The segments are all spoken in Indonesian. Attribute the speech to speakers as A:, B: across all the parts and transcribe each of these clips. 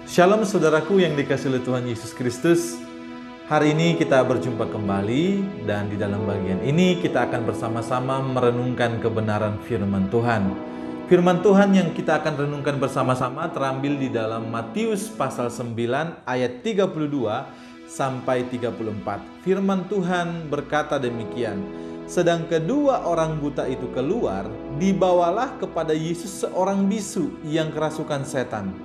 A: Shalom saudaraku yang dikasihi oleh Tuhan Yesus Kristus. Hari ini kita berjumpa kembali dan di dalam bagian ini kita akan bersama-sama merenungkan kebenaran firman Tuhan. Firman Tuhan yang kita akan renungkan bersama-sama terambil di dalam Matius pasal 9 ayat 32 sampai 34. Firman Tuhan berkata demikian. Sedang kedua orang buta itu keluar, dibawalah kepada Yesus seorang bisu yang kerasukan setan.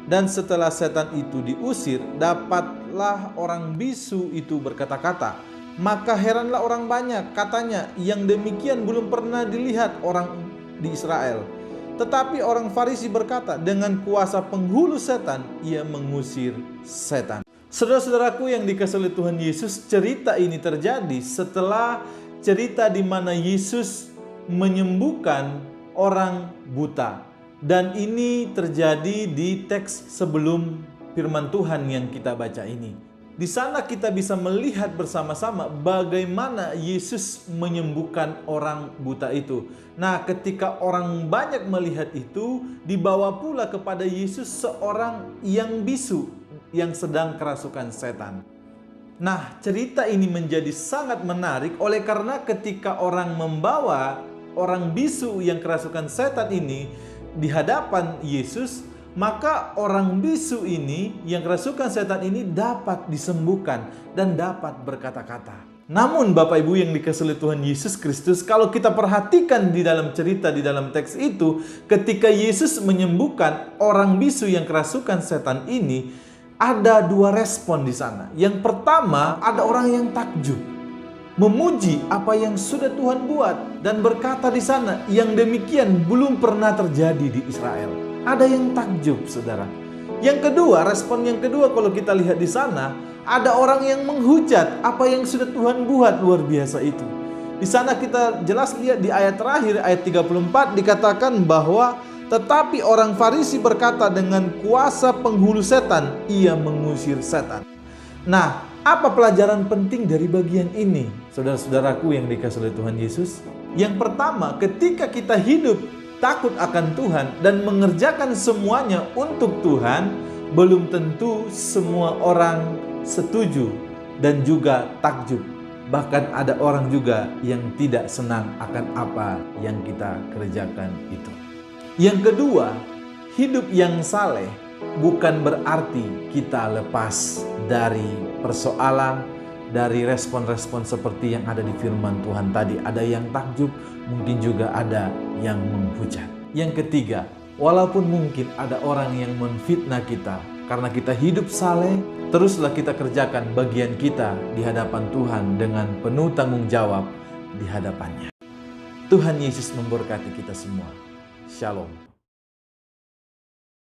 A: Dan setelah setan itu diusir, dapatlah orang bisu itu berkata-kata. Maka heranlah orang banyak, katanya, yang demikian belum pernah dilihat orang di Israel. Tetapi orang Farisi berkata, dengan kuasa penghulu setan, ia mengusir setan. Saudara-saudaraku yang dikasihi oleh Tuhan Yesus, cerita ini terjadi setelah cerita di mana Yesus menyembuhkan orang buta. Dan ini terjadi di teks sebelum firman Tuhan yang kita baca ini. Di sana kita bisa melihat bersama-sama bagaimana Yesus menyembuhkan orang buta itu. Nah, ketika orang banyak melihat itu, dibawa pula kepada Yesus seorang yang bisu yang sedang kerasukan setan. Nah, cerita ini menjadi sangat menarik oleh karena ketika orang membawa orang bisu yang kerasukan setan ini di hadapan Yesus, maka orang bisu ini yang kerasukan setan ini dapat disembuhkan dan dapat berkata-kata. Namun Bapak Ibu yang dikasihi Tuhan Yesus Kristus, kalau kita perhatikan di dalam cerita di dalam teks itu, ketika Yesus menyembuhkan orang bisu yang kerasukan setan ini, ada dua respon di sana. Yang pertama, ada orang yang takjub, memuji apa yang sudah Tuhan buat dan berkata di sana, yang demikian belum pernah terjadi di Israel. Ada yang takjub, saudara. Yang kedua, respon yang kedua kalau kita lihat di sana, ada orang yang menghujat apa yang sudah Tuhan buat luar biasa itu. Di sana kita jelas lihat di ayat terakhir, ayat 34 dikatakan bahwa tetapi orang Farisi berkata, dengan kuasa penghulu setan ia mengusir setan. Nah, apa pelajaran penting dari bagian ini, saudara-saudaraku yang dikasihi oleh Tuhan Yesus? Yang pertama, ketika kita hidup takut akan Tuhan dan mengerjakan semuanya untuk Tuhan, belum tentu semua orang setuju dan juga takjub. Bahkan ada orang juga yang tidak senang akan apa yang kita kerjakan itu. Yang kedua, hidup yang saleh bukan berarti kita lepas dari persoalan, dari respon-respon seperti yang ada di firman Tuhan tadi. Ada yang takjub, mungkin juga ada yang menghujat. Yang ketiga, walaupun mungkin ada orang yang menfitnah kita, karena kita hidup saleh, teruslah kita kerjakan bagian kita di hadapan Tuhan dengan penuh tanggung jawab di hadapannya. Tuhan Yesus memberkati kita semua. Shalom.